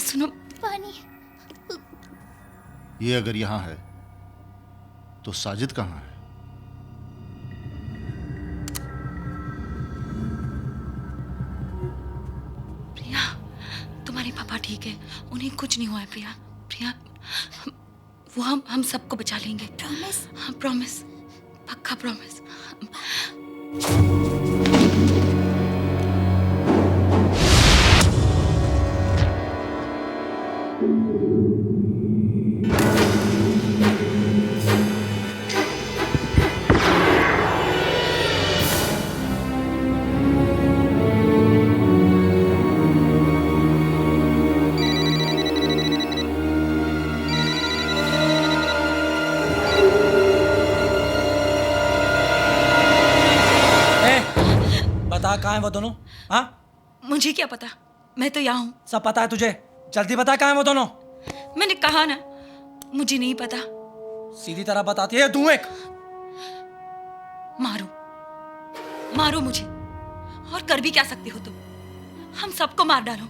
सुनो, पानी। ये अगर यहाँ है तो साजिद कहाँ है? प्रिया, तुम्हारे पापा ठीक है, उन्हें कुछ नहीं हुआ है। प्रिया, प्रिया, वो हम सबको बचा लेंगे। प्रॉमिस? हाँ, प्रॉमिस, पक्का प्रॉमिस। बता कहाँ है वो दोनों? हाँ, मुझे क्या पता, मैं तो यहाँ हूँ। सब पता है तुझे? जल्दी बता कहाँ है वो दोनों? मैंने कहा ना, मुझे नहीं पता। सीधी तरह बताती है तू। एक मारो, मारो मुझे, और कर भी क्या सकते हो तुम? हम सबको मार डालो,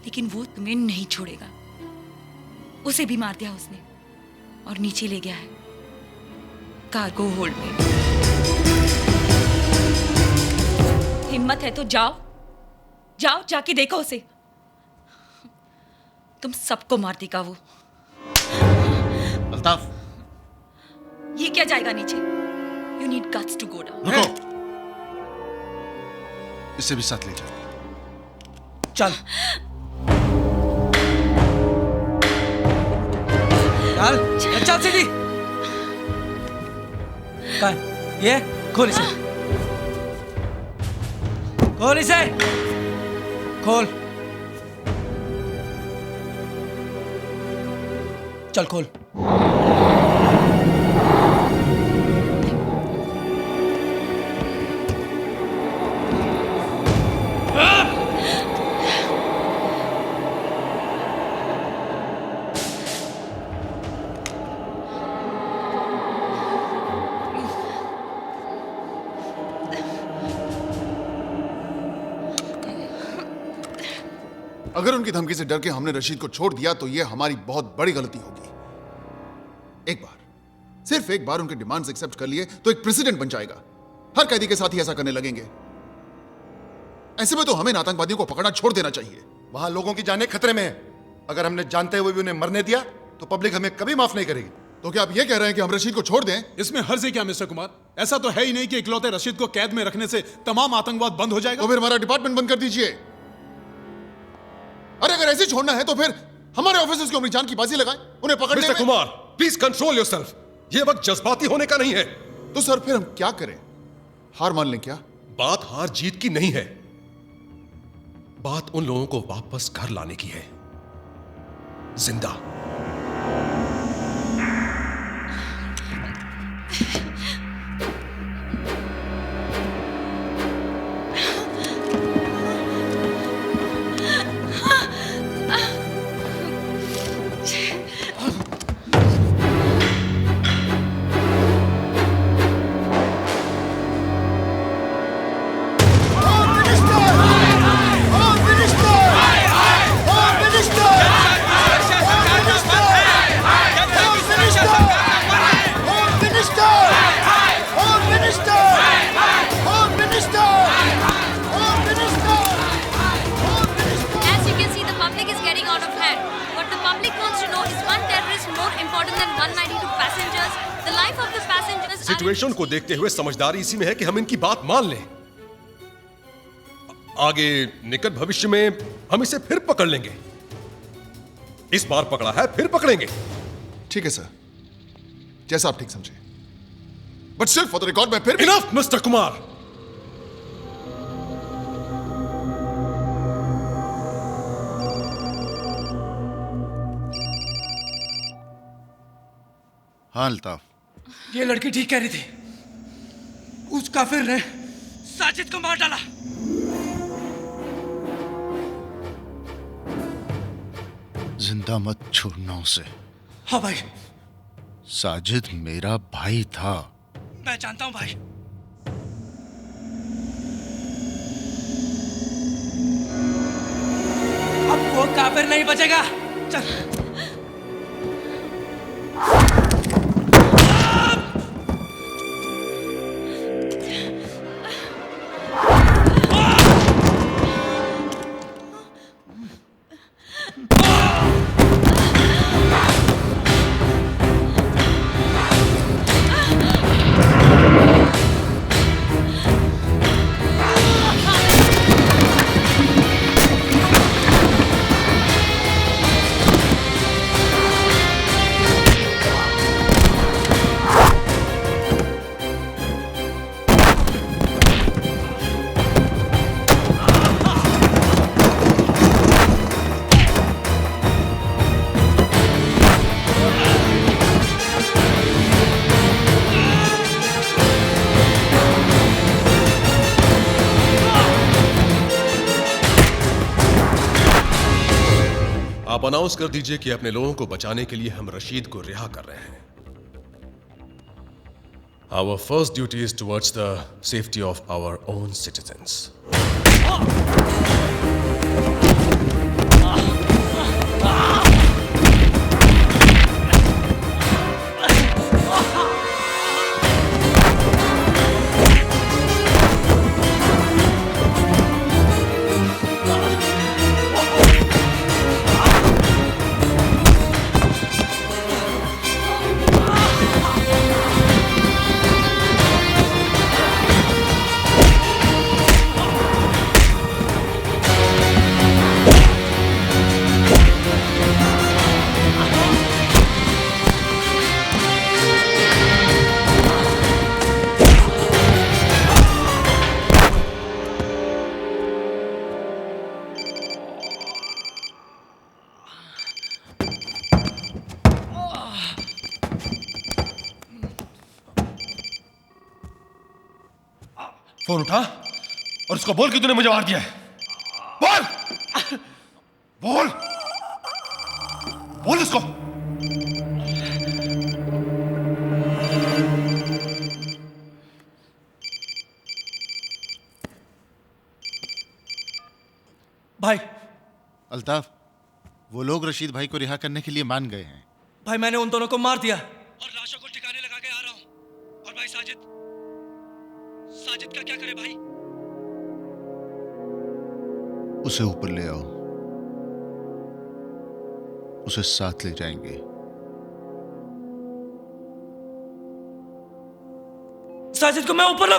लेकिन वो तुम्हें नहीं छोड़ेगा। उसे भी मार दिया उसने और नीचे ले गया है कार्गो होल्ड में। हिम्मत है तो जाओ, जाओ, जाके देखो उसे। तुम सबको मार देगा वो। अल्ताफ, ये क्या जाएगा नीचे? You need guts to go down. रुको, इसे भी साथ ले जाओ। चल चल चल सीधी। कहाँ है? ये खोल इसे, खोल इसे, खोल। चल खोल। अगर उनकी धमकी से डर के हमने रशीद को छोड़ दिया तो यह हमारी बहुत बड़ी गलती होगी। एक बार, सिर्फ एक बार उनके डिमांड्स एक्सेप्ट कर लिए तो एक प्रेसिडेंट बन जाएगा। हर कैदी के साथ ही ऐसा करने लगेंगे। ऐसे में तो हमें आतंकवादियों को पकड़ना छोड़ देना चाहिए। वहां लोगों की जानें खतरे में है। अगर हमने जानते हुए भी उन्हें मरने दिया तो पब्लिक हमें कभी माफ नहीं करेगी। तो क्या आप ये कह रहे हैं कि हम रशीद को छोड़ दें? इसमें हर्ज है क्या मिस्टर कुमार? ऐसा तो है ही नहीं कि इकलौते रशीद को कैद में रखने से तमाम आतंकवाद बंद हो जाएगा। तो फिर हमारा डिपार्टमेंट बंद कर दीजिए। अरे अगर ऐसे छोड़ना है तो फिर हमारे ऑफिसर्स को अपनी जान की बाजी लगाएं, उन्हें पकड़ने मिस्टर में। Kumar, please control yourself. ये वक्त जज्बाती होने का नहीं है। तो सर फिर हम क्या करें? हार मान लें क्या? बात हार जीत की नहीं है, बात उन लोगों को वापस घर लाने की है, जिंदा। सिचुएशन को देखते हुए समझदारी इसी में है कि हम इनकी बात मान लें। आगे निकट भविष्य में हम इसे फिर पकड़ लेंगे। इस बार पकड़ा है, फिर पकड़ेंगे। ठीक है सर, जैसा आप ठीक समझे। बट सिर्फ फॉर द रिकॉर्ड में फिर इनफ मिस्टर कुमार। हाँ अल्ताफ, ये लड़की ठीक कह रही थी। उस काफिर ने साजिद को मार डाला। जिंदा मत छोड़ना उसे। हाँ भाई, साजिद मेरा भाई था। मैं जानता हूं भाई। अब वो फिर नहीं बचेगा। चल। आप अनाउंस कर दीजिए कि अपने लोगों को बचाने के लिए हम रशीद को रिहा कर रहे हैं। Our first duty is towards the safety of our own citizens. Phone उठा और उसको बोल कि तूने मुझे मार दिया है। बोल बोल बोल उसको। भाई अल्ताफ, वो लोग रशीद भाई को रिहा करने के लिए मान गए हैं। भाई मैंने उन दोनों को मार दिया और लाशों को ठिकाने लगा के आ रहा हूं। और भाई साजिद का क्या करे भाई? उसे ऊपर ले आओ, उसे साथ ले जाएंगे। साजिद को मैं ऊपर ला।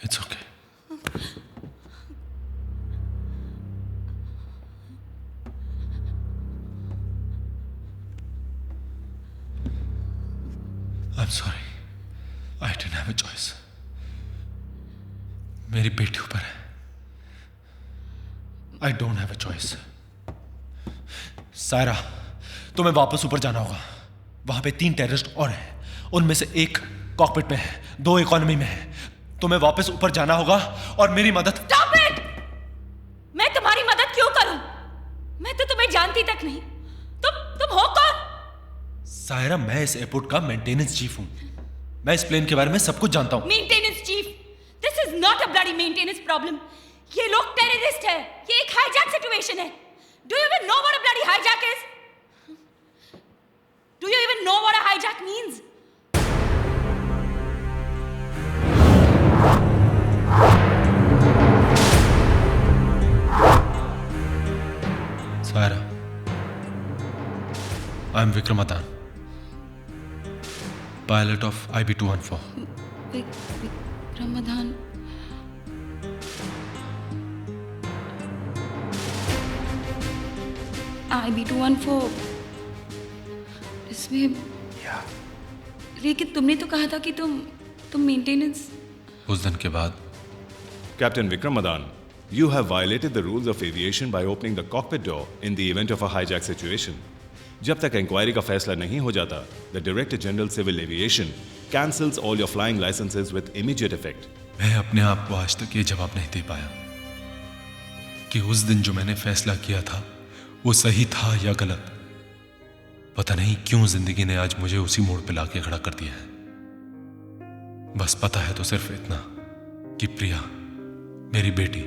It's okay. I'm sorry. I didn't have a choice. मेरी बेटी ऊपर है. I don't have a choice. Saira, तुम्हें वापस ऊपर जाना होगा. वहां पे 3 टेररिस्ट और हैं. उनमें से एक कॉकपिट में है, 2 इकोनॉमी में है. तुम्हें वापस ऊपर जाना होगा और मेरी मदद। Stop it! मैं तुम्हारी मदद क्यों करूं? मैं तो तुम्हें जानती तक नहीं. तुम हो कौन? सायरा, मैं इस एयरपोर्ट का मेंटेनेंस चीफ हूं. मैं इस प्लेन के बारे में सब कुछ जानता हूं. Maintenance chief? This is not a bloody maintenance problem. ये लोग टेररिस्ट है. ये एक हाईजैक सिचुएशन है. Do you even know what a bloody hijack is? Do you even know what a hijack means? Saira, I'm Vikram Adhan, pilot of IB-214. Vikram Adhan. IB-214. इसमें लेकिन तुमने तो कहा था कि तुम मेंटेनेंस। उस दिन के बाद captain Vikram Madan, You have violated the rules of aviation by opening the cockpit door in the event of a hijack situation. जब तक इंक्वायरी का फैसला नहीं हो जाता, the Director General Civil Aviation cancels all your flying licenses with immediate effect. मैं अपने आप को आज तक ये जवाब नहीं दे पाया कि उस दिन जो मैंने फैसला किया था वो सही था या गलत। पता नहीं क्यों जिंदगी ने आज मुझे उसी मोड़ पे लाके खड़ा कर दिया है। बस पता है तो सिर्फ इतना कि प्रिया, मेरी बेटी,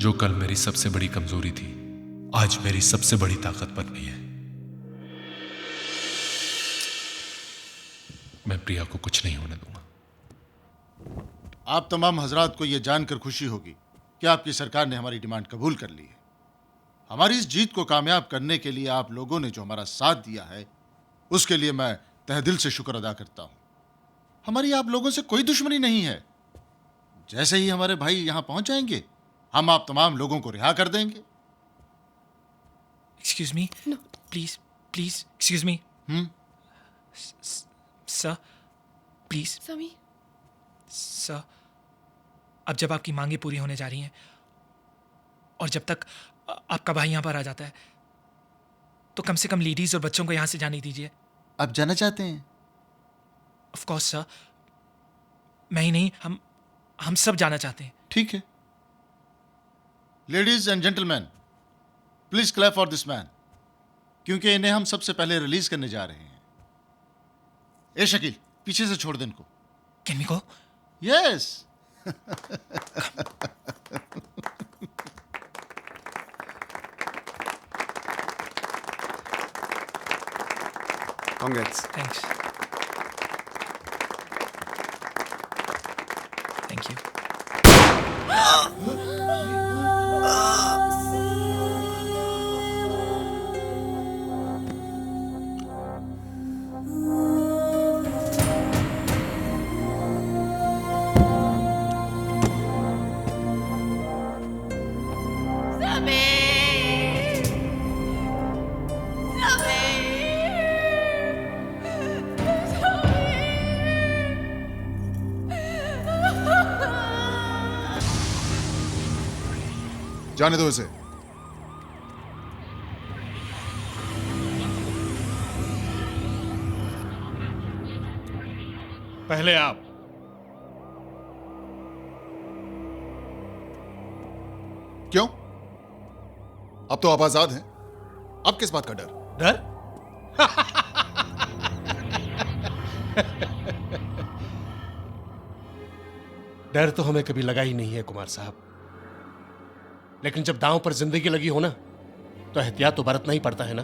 जो कल मेरी सबसे बड़ी कमजोरी थी, आज मेरी सबसे बड़ी ताकत बन गई है। मैं प्रिया को कुछ नहीं होने दूंगा। आप तमाम हजरात को यह जानकर खुशी होगी कि आपकी सरकार ने हमारी डिमांड कबूल कर ली है। हमारी इस जीत को कामयाब करने के लिए आप लोगों ने जो हमारा साथ दिया है, उसके लिए मैं तहे दिल से शुक्र अदा करता हूं। हमारी आप लोगों से कोई दुश्मनी नहीं है। जैसे ही हमारे भाई यहां पहुंच जाएंगे, हम आप तमाम लोगों को रिहा कर देंगे। Excuse me? No. Please, please, excuse me. Sir, please. समी, Sir, अब जब आपकी मांगें पूरी होने जा रही हैं और जब तक आपका भाई यहाँ पर आ जाता है, तो कम से कम लेडीज और बच्चों को यहाँ से जाने दीजिए। आप जाना चाहते हैं? ऑफ कोर्स सर, मैं ही नहीं, हम सब जाना चाहते हैं। ठीक है। Ladies and gentleman, please clap for this man, क्योंकि इन्हें हम सबसे पहले रिलीज करने जा रहे हैं। ए शकील, पीछे से छोड़ दे इनको। Can we go? Yes. Congrats. Thanks. Thank you. जाने दो इसे। पहले आप। क्यों? अब तो आप आजाद हैं। अब किस बात का डर? डर? डर तो हमें कभी लगा ही नहीं है कुमार साहब, लेकिन जब दांव पर जिंदगी लगी हो ना, तो एहतियात तो बरतना ही पड़ता है ना।